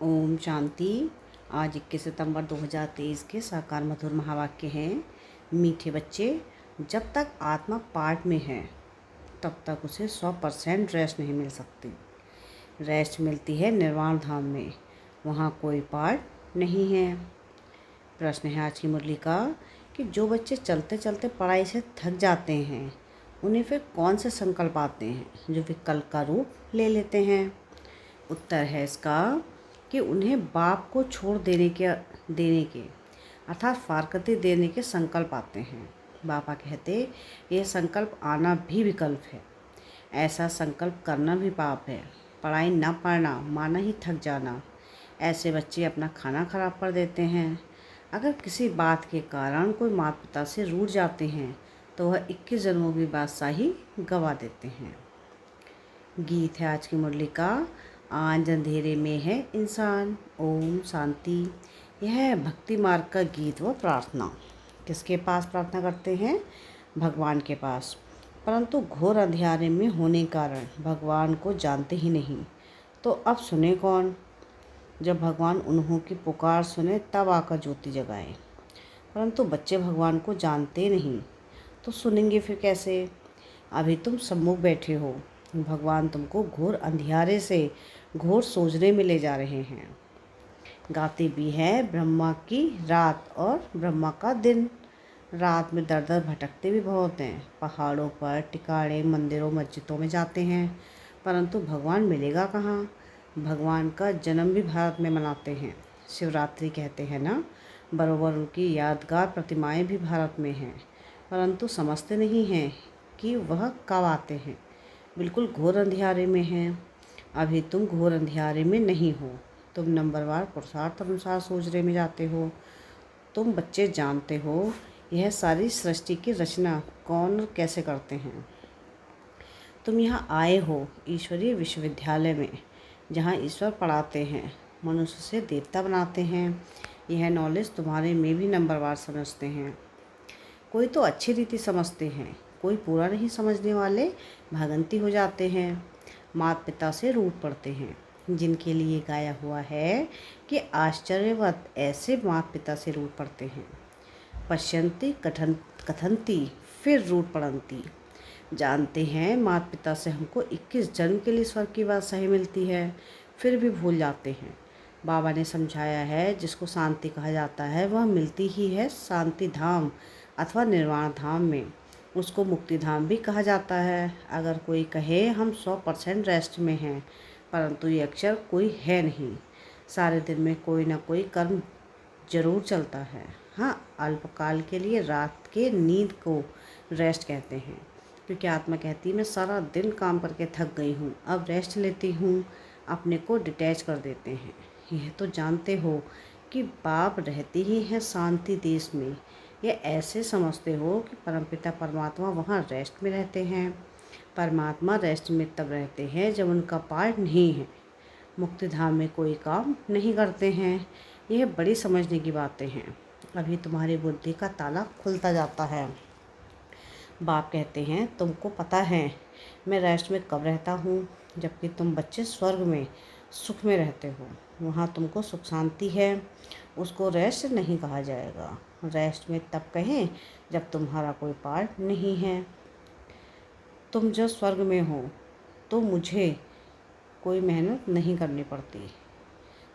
ओम शांति। आज 21 सितंबर 2023 के साकार मधुर महावाक्य हैं। मीठे बच्चे, जब तक आत्मा पार्ट में है तब तक उसे 100% रेस्ट नहीं मिल सकती। रेस्ट मिलती है निर्वाण धाम में, वहाँ कोई पार्ट नहीं है। प्रश्न है आज की मुरली का कि जो बच्चे चलते चलते पढ़ाई से थक जाते हैं उन्हें फिर कौन से संकल्प आते हैं जो विकल्प का रूप ले लेते हैं। उत्तर है इसका कि उन्हें बाप को छोड़ देने के अर्थात फारकती देने के संकल्प आते हैं। बाबा कहते यह संकल्प आना भी विकल्प है, ऐसा संकल्प करना भी पाप है। पढ़ाई ना पढ़ना माना ही थक जाना। ऐसे बच्चे अपना खाना खराब कर देते हैं। अगर किसी बात के कारण कोई माता पिता से रूठ जाते हैं तो वह 21 जन्मों की बादशाही गवा देते हैं। गीत है आज की मुरली का, आज अंधेरे में है इंसान। ओम शांति। यह है भक्ति मार्ग का गीत व प्रार्थना। किसके पास प्रार्थना करते हैं? भगवान के पास। परंतु घोर अंधेरे में होने के कारण भगवान को जानते ही नहीं, तो अब सुने कौन? जब भगवान उन्हों की पुकार सुने तब आकर ज्योति जगाए। परंतु बच्चे भगवान को जानते नहीं, तो सुनेंगे फिर कैसे? अभी तुम सम्मुख बैठे हो, भगवान तुमको घोर अंधियारे से घोर सोचने में ले जा रहे हैं। गाते भी है ब्रह्मा की रात और ब्रह्मा का दिन। रात में दर दर भटकते भी बहुत हैं, पहाड़ों पर, टिकाड़े, मंदिरों, मस्जिदों में जाते हैं, परंतु भगवान मिलेगा कहाँ? भगवान का जन्म भी भारत में मनाते हैं, शिवरात्रि कहते हैं ना। बरोबर उनकी यादगार प्रतिमाएं भी भारत में हैं, परंतु समझते नहीं हैं कि वह कब आते हैं। बिल्कुल घोर अंधियारे में हैं। अभी तुम घोर अंधियारे में नहीं हो, तुम नंबरवार पुरुषार्थ अनुसार सोचने में जाते हो। तुम बच्चे जानते हो यह सारी सृष्टि की रचना कौन और कैसे करते हैं। तुम यहाँ आए हो ईश्वरीय विश्वविद्यालय में, जहाँ ईश्वर पढ़ाते हैं, मनुष्य से देवता बनाते हैं। यह नॉलेज तुम्हारे में भी नंबरवार समझते हैं। कोई तो अच्छी रीति समझते हैं, कोई पूरा नहीं समझने वाले भागंती हो जाते हैं, माता पिता से रूठ पड़ते हैं। जिनके लिए गाया हुआ है कि आश्चर्यवत ऐसे माता पिता से रूठ पड़ते हैं। पश्यंती कथंती फिर रूठ पड़ंती। जानते हैं माता पिता से हमको 21 जन्म के लिए स्वर्ग की बादशाही मिलती है, फिर भी भूल जाते हैं। बाबा ने समझाया है जिसको शांति कहा जाता है वह मिलती ही है शांति धाम अथवा निर्वाण धाम में। उसको मुक्ति धाम भी कहा जाता है। अगर कोई कहे हम 100% रेस्ट में हैं, परंतु ये अक्षर कोई है नहीं। सारे दिन में कोई ना कोई कर्म जरूर चलता है। हाँ, अल्पकाल के लिए रात के नींद को रेस्ट कहते हैं, क्योंकि आत्मा कहती है मैं सारा दिन काम करके थक गई हूँ, अब रेस्ट लेती हूँ। अपने को डिटैच कर देते हैं। यह तो जानते हो कि बाप रहते ही हैं शांति देश में। यह ऐसे समझते हो कि परमपिता परमात्मा वहाँ रेस्ट में रहते हैं। परमात्मा रेस्ट में तब रहते हैं जब उनका पार्ट नहीं है। मुक्ति धाम में कोई काम नहीं करते हैं। यह बड़ी समझने की बातें हैं। अभी तुम्हारी बुद्धि का ताला खुलता जाता है। बाप कहते हैं तुमको पता है मैं रेस्ट में कब रहता हूँ? जबकि तुम बच्चे स्वर्ग में सुख में रहते हो, वहाँ तुमको सुख शांति है। उसको रेस्ट नहीं कहा जाएगा। रेस्ट में तब कहें जब तुम्हारा कोई पार्ट नहीं है। तुम जो स्वर्ग में हो तो मुझे कोई मेहनत नहीं करनी पड़ती।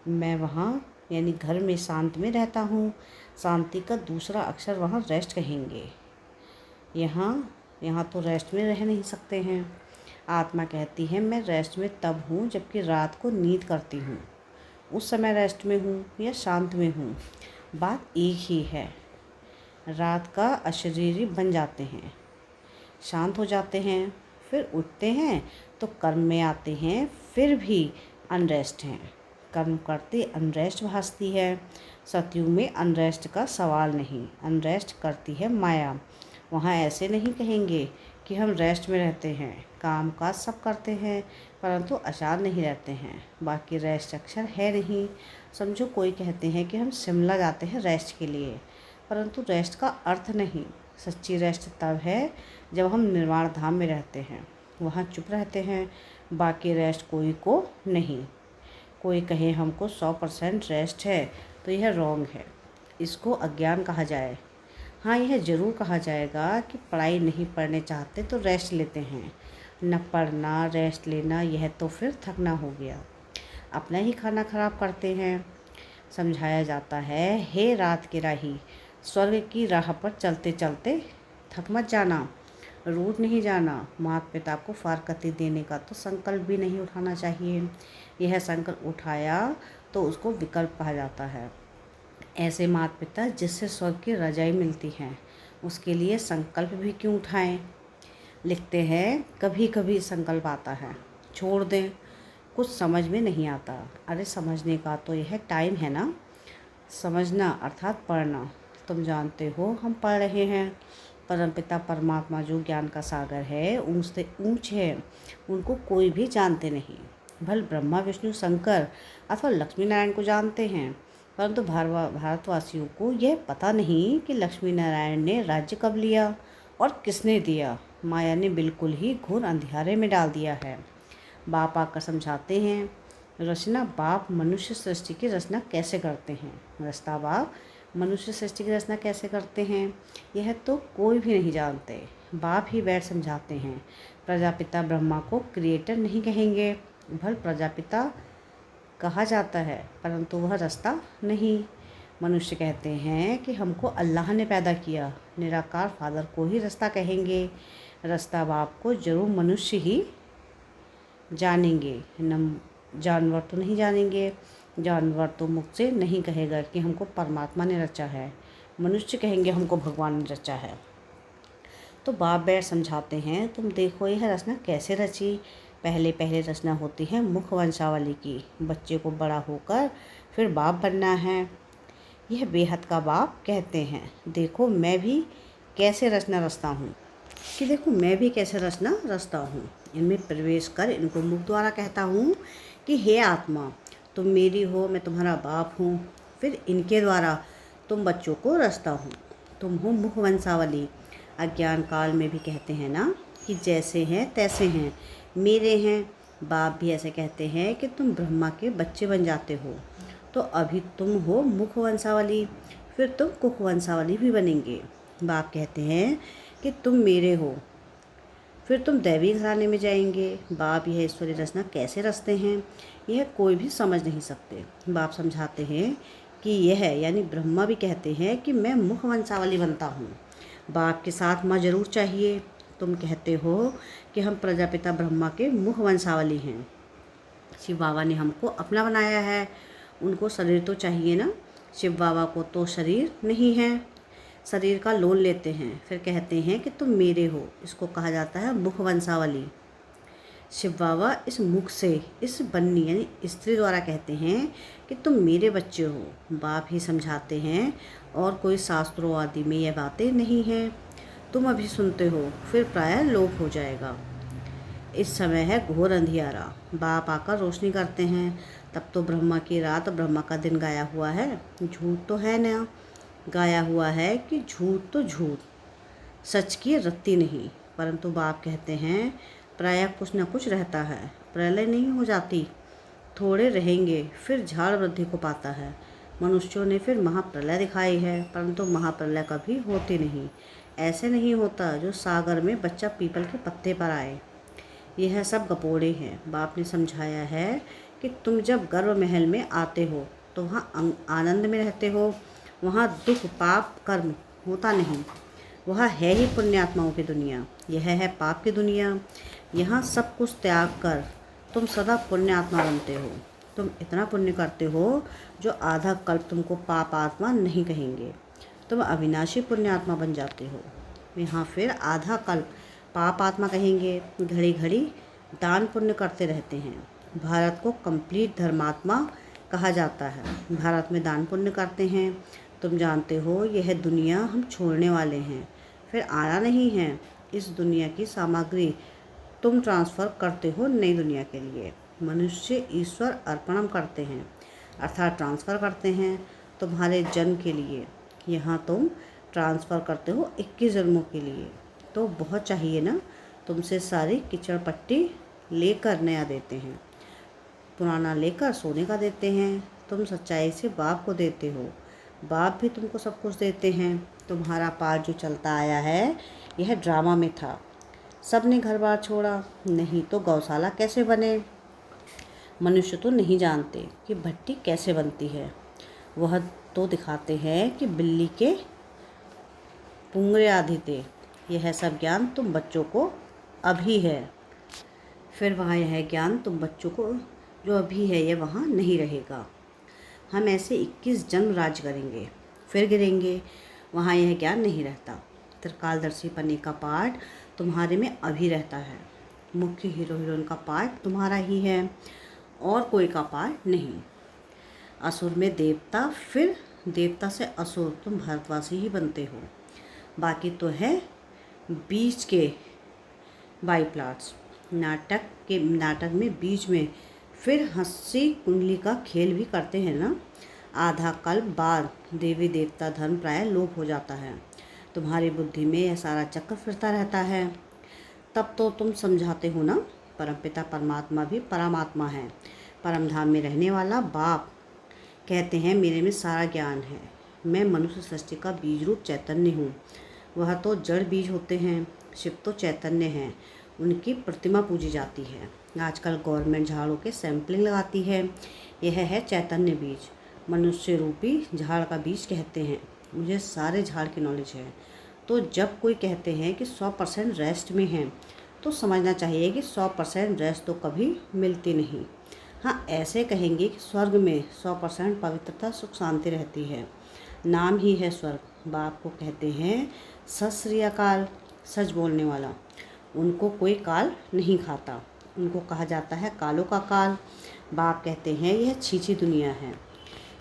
मैं वहाँ यानी घर में शांत में रहता हूँ। शांति का दूसरा अक्षर वहाँ रेस्ट कहेंगे। यहाँ तो रेस्ट में रह नहीं सकते हैं। आत्मा कहती है मैं रेस्ट में तब हूँ जबकि रात को नींद करती हूँ। उस समय रेस्ट में हूँ या शांत में हूँ, बात एक ही है। रात का अशरीरी बन जाते हैं, शांत हो जाते हैं, फिर उठते हैं तो कर्म में आते हैं, फिर भी अनरेस्ट हैं। कर्म करते अनरेस्ट भासती है। सतयुग में अनरेस्ट का सवाल नहीं, अनरेस्ट करती है माया। वहाँ ऐसे नहीं कहेंगे कि हम रेस्ट में रहते हैं, काम काज सब करते हैं, परंतु अशांत नहीं रहते हैं। बाकी रेस्ट अक्षर है नहीं। समझो कोई कहते हैं कि हम शिमला जाते हैं रेस्ट के लिए, परंतु रेस्ट का अर्थ नहीं। सच्ची रेस्ट तब है जब हम निर्वाण धाम में रहते हैं, वहाँ चुप रहते हैं। बाकी रेस्ट कोई को नहीं। कोई कहे हमको 100% रेस्ट है तो यह रॉन्ग है, इसको अज्ञान कहा जाए। हाँ, यह ज़रूर कहा जाएगा कि पढ़ाई नहीं पढ़ने चाहते तो रेस्ट लेते हैं। न पढ़ना रेस्ट लेना यह तो फिर थकना हो गया, अपना ही खाना खराब करते हैं। समझाया जाता है, हे रात के राही, स्वर्ग की राह पर चलते चलते थक मत जाना, रूठ नहीं जाना। माता पिता को फारकती देने का तो संकल्प भी नहीं उठाना चाहिए। यह संकल्प उठाया तो उसको विकल्प कहा जाता है। ऐसे माता पिता जिससे स्वर्ग की रजाई मिलती है, उसके लिए संकल्प भी क्यों उठाएं। लिखते हैं, कभी कभी संकल्प आता है, छोड़ दें, कुछ समझ में नहीं आता। अरे समझने का तो यह टाइम है ना। समझना अर्थात पढ़ना। तुम जानते हो हम पढ़ रहे हैं। परमपिता परमात्मा जो ज्ञान का सागर है, ऊंच से ऊंच है, उनको कोई भी जानते नहीं। भले ब्रह्मा विष्णु शंकर अथवा लक्ष्मी नारायण को जानते हैं, परंतु भारतवासियों को यह पता नहीं कि लक्ष्मी नारायण ने राज्य कब लिया और किसने दिया। माया ने बिल्कुल ही घोर अंधियारे में डाल दिया है। बाप आकर समझाते हैं, रचना बाप मनुष्य सृष्टि की रचना कैसे करते हैं। रचना बाप मनुष्य सृष्टि की रचना कैसे करते हैं, यह तो कोई भी नहीं जानते। बाप ही बैठ समझाते हैं। प्रजापिता ब्रह्मा को क्रिएटर नहीं कहेंगे, भले प्रजापिता कहा जाता है, परंतु वह रास्ता नहीं। मनुष्य कहते हैं कि हमको अल्लाह ने पैदा किया, निराकार फादर को ही रास्ता कहेंगे। रास्ता बाप को जरूर मनुष्य ही जानेंगे, जानवर तो नहीं जानेंगे। जानवर तो मुख से नहीं कहेगा कि हमको परमात्मा ने रचा है, मनुष्य कहेंगे हमको भगवान ने रचा है। तो बाप बैठ समझाते हैं, तुम देखो यह रचना कैसे रची। पहले पहले रचना होती है मुख वंशावली की, बच्चे को बड़ा होकर फिर बाप बनना है। यह बेहद का बाप कहते हैं, देखो मैं भी कैसे रचना रचता हूँ, कि देखो मैं भी कैसे रचना रचता हूँ। इनमें प्रवेश कर इनको मुख द्वारा कहता हूँ कि हे आत्मा, तुम मेरी हो, मैं तुम्हारा बाप हूँ। फिर इनके द्वारा तुम बच्चों को रचता हूँ। तुम हो मुख वंशावली। अज्ञान काल में भी कहते हैं ना कि जैसे हैं तैसे हैं, मेरे हैं। बाप भी ऐसे कहते हैं कि तुम ब्रह्मा के बच्चे बन जाते हो। तो अभी तुम हो मुख वंशावली, फिर तुम कुख वंशावली भी बनेंगे। बाप कहते हैं कि तुम मेरे हो, फिर तुम दैवी घराने में जाएंगे। बाप यह ईश्वरीय रचना कैसे रचते हैं, यह कोई भी समझ नहीं सकते। बाप समझाते हैं कि यह यानी ब्रह्मा भी कहते हैं कि मैं मुख वंशावली बनता हूँ। बाप के साथ माँ जरूर चाहिए। तुम कहते हो कि हम प्रजापिता ब्रह्मा के मुख वंशावली हैं। शिव बाबा ने हमको अपना बनाया है, उनको शरीर तो चाहिए ना। शिव बाबा को तो शरीर नहीं है, शरीर का लोन लेते हैं, फिर कहते हैं कि तुम मेरे हो। इसको कहा जाता है मुख वंशावली। शिव बाबा इस मुख से, इस बन्नी यानी स्त्री द्वारा कहते हैं कि तुम मेरे बच्चे हो। बाप ही समझाते हैं, और कोई शास्त्रों आदि में यह बातें नहीं हैं। तुम अभी सुनते हो, फिर प्रायः लोप हो जाएगा। इस समय है घोर अंधियारा। बाप आकर रोशनी करते हैं। तब तो ब्रह्मा की रात ब्रह्मा का दिन गाया हुआ है। झूठ तो है ना, गाया हुआ है कि झूठ तो झूठ, सच की रत्ती नहीं। परंतु बाप कहते हैं प्रायः कुछ न कुछ रहता है। प्रलय नहीं हो जाती, थोड़े रहेंगे, फिर झाड़ वृद्धि को पाता है। मनुष्यों ने फिर महाप्रलय दिखाई है, परंतु महाप्रलय कभी होती नहीं। ऐसे नहीं होता जो सागर में बच्चा पीपल के पत्ते पर आए। यह सब गपोड़े हैं। बाप ने समझाया है कि तुम जब गर्भ महल में आते हो तो वहाँ आनंद में रहते हो, वहाँ दुख पाप कर्म होता नहीं। वह है ही पुण्यात्माओं की दुनिया, यह है पाप की दुनिया। यहाँ सब कुछ त्याग कर तुम सदा पुण्यात्मा बनते हो। तुम इतना पुण्य करते हो जो आधा कल्प तुमको पाप आत्मा नहीं कहेंगे। तुम अविनाशी पुण्यात्मा बन जाते हो। यहाँ फिर आधा कल्प पाप आत्मा कहेंगे। घड़ी घड़ी दान पुण्य करते रहते हैं। भारत को कंप्लीट धर्मात्मा कहा जाता है। भारत में दान पुण्य करते हैं। तुम जानते हो यह दुनिया हम छोड़ने वाले हैं, फिर आना नहीं है। इस दुनिया की सामग्री तुम ट्रांसफ़र करते हो नई दुनिया के लिए। मनुष्य ईश्वर अर्पणम करते हैं, अर्थात ट्रांसफ़र करते हैं तुम्हारे जन्म के लिए। यहाँ तुम ट्रांसफ़र करते हो 21 जन्मों के लिए। तो बहुत चाहिए ना, तुमसे सारी किचड़ पट्टी लेकर नया देते हैं। पुराना लेकर सोने का देते हैं। तुम सच्चाई से बाप को देते हो, बाप भी तुमको सब कुछ देते हैं। तुम्हारा पाठ जो चलता आया है यह ड्रामा में था। सबने घर बार छोड़ा, नहीं तो गौशाला कैसे बने। मनुष्य तो नहीं जानते कि भट्टी कैसे बनती है, वह तो दिखाते हैं कि बिल्ली के पुंगरे आधे थे। यह सब ज्ञान तुम बच्चों को अभी है, फिर वहाँ यह ज्ञान तुम बच्चों को जो अभी है यह वहाँ नहीं रहेगा। हम ऐसे 21 जन्म राज करेंगे, फिर गिरेंगे, वहाँ यह ज्ञान नहीं रहता। त्रिकालदर्शी पन्ने का पार्ट तुम्हारे में अभी रहता है। मुख्य हीरो हीरोइन का पार्ट तुम्हारा ही है और कोई का पार्ट नहीं। असुर में देवता, फिर देवता से असुर, तुम भारतवासी ही बनते हो। बाकी तो है बीच के बाई प्लाट्स। नाटक में बीच में फिर हंसी कुंडली का खेल भी करते हैं ना। आधा कल्प बाद देवी देवता धर्म प्राय लोप हो जाता है। तुम्हारी बुद्धि में यह सारा चक्कर फिरता रहता है। तब तो तुम समझाते हो ना, परमपिता परमात्मा भी परमात्मा है, परम धाम में रहने वाला बाप। कहते हैं मेरे में सारा ज्ञान है, मैं मनुष्य सृष्टि का बीज रूप चैतन्य हूँ। वह तो जड़ बीज होते हैं, शिव तो चैतन्य हैं, उनकी प्रतिमा पूजी जाती है। आजकल गवर्नमेंट झाड़ों के सैंपलिंग लगाती है। यह है चैतन्य बीज, मनुष्य रूपी झाड़ का बीज कहते हैं। मुझे सारे झाड़ की नॉलेज है। तो जब कोई कहते हैं कि 100% रेस्ट में हैं, तो समझना चाहिए कि 100% रेस्ट तो कभी मिलती नहीं। हाँ, ऐसे कहेंगे कि स्वर्ग में 100% पवित्रता सुख शांति रहती है, नाम ही है स्वर्ग। बाप को कहते हैं सत श्री अकाल, सच बोलने वाला। उनको कोई काल नहीं खाता, उनको कहा जाता है कालों का काल। बाप कहते हैं यह छीछी दुनिया है,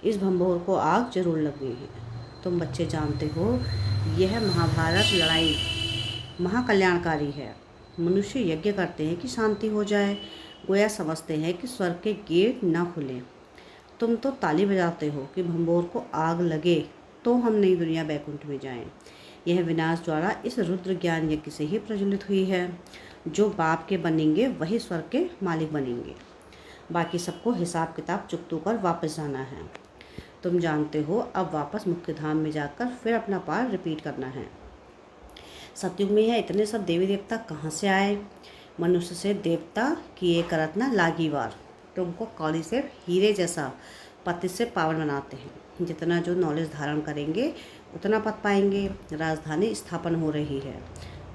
इस भंभोर को आग जरूर लग गई है। तुम बच्चे जानते हो यह महाभारत लड़ाई महाकल्याणकारी है। मनुष्य यज्ञ करते हैं कि शांति हो जाए, गोया समझते हैं कि स्वर्ग के गेट ना खुलें। तुम तो ताली बजाते हो कि भंभोर को आग लगे तो हम नई दुनिया बैकुंठ में जाएं। यह विनाश द्वारा इस रुद्र ज्ञान यज्ञ से ही प्रज्वलित हुई है। जो बाप के बनेंगे वही स्वर्ग के मालिक बनेंगे। बाकी सबको हिसाब किताब चुकतू कर वापस जाना है। तुम जानते हो अब वापस मुख्य धाम में जाकर फिर अपना पार रिपीट करना है। सतयुग में यह इतने सब देवी देवता कहाँ से आए। मनुष्य से देवता किए करत ना लागी वार। तुमको कौड़ी से हीरे जैसा पति से पावन बनाते हैं। जितना जो नॉलेज धारण करेंगे उतना पद पाएंगे। राजधानी स्थापन हो रही है।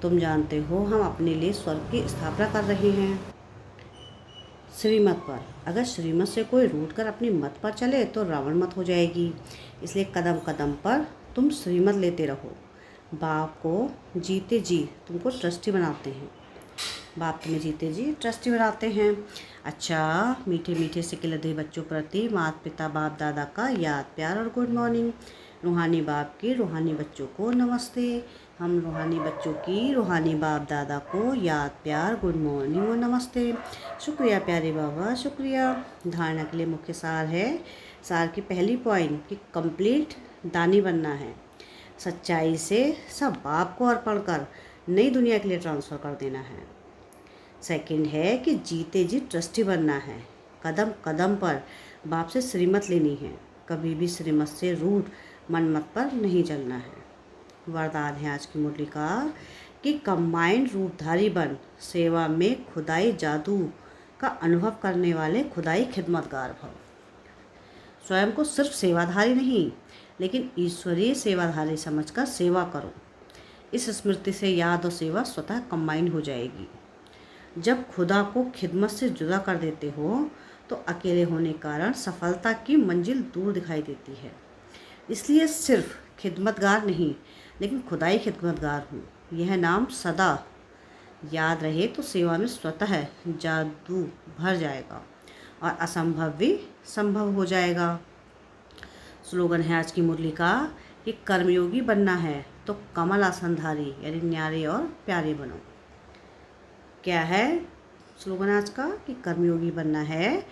तुम जानते हो हम अपने लिए स्वर्ग की स्थापना कर रहे हैं श्रीमत पर। अगर श्रीमत से कोई रूठ कर अपनी मत पर चले तो रावण मत हो जाएगी। इसलिए कदम कदम पर तुम श्रीमत लेते रहो। बाप को जीते जी तुमको ट्रस्टी बनाते हैं। बाप तुम्हें जीते जी ट्रस्टी बनाते हैं। अच्छा, मीठे मीठे से खिलते बच्चों प्रति माता पिता बाप दादा का याद प्यार और गुड मॉर्निंग। रूहानी बाप की रूहानी बच्चों को नमस्ते। हम रूहानी बच्चों की रूहानी बाप दादा को याद प्यार गुड मॉर्निंग और नमस्ते। शुक्रिया प्यारे बाबा, शुक्रिया। धारणा के लिए मुख्य सार है। सार की पहली पॉइंट कि कंप्लीट दानी बनना है। सच्चाई से सब बाप को अर्पण कर नई दुनिया के लिए ट्रांसफ़र कर देना है। सेकंड है कि जीते जी ट्रस्टी बनना है। कदम कदम पर बाप से श्रीमत लेनी है। कभी भी श्रीमत से रूठ मनमत पर नहीं चलना है। वरदान है आज की मुरली का कि कंबाइंड रूपधारी बन, सेवा में खुदाई जादू का अनुभव करने वाले खुदाई खिदमतगार भव। स्वयं को सिर्फ सेवाधारी नहीं लेकिन ईश्वरीय सेवाधारी समझकर सेवा करो। इस स्मृति से याद और सेवा स्वतः कंबाइंड हो जाएगी। जब खुदा को खिदमत से जुदा कर देते हो तो अकेले होने के कारण सफलता की मंजिल दूर दिखाई देती है। इसलिए सिर्फ खिदमतगार नहीं लेकिन खुदाई खिदमतगार हूँ, यह नाम सदा याद रहे तो सेवा में स्वतः जादू भर जाएगा और असंभव भी संभव हो जाएगा। स्लोगन है आज की मुरली का कि कर्मयोगी बनना है तो कमल आसनधारी यानी न्यारे और प्यारे बनो। क्या है स्लोगन आज का कि कर्मयोगी बनना है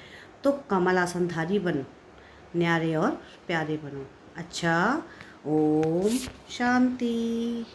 तो कमल आसनधारी बन, न्यारे और प्यारे बनो। अच्छा, ओम शांति।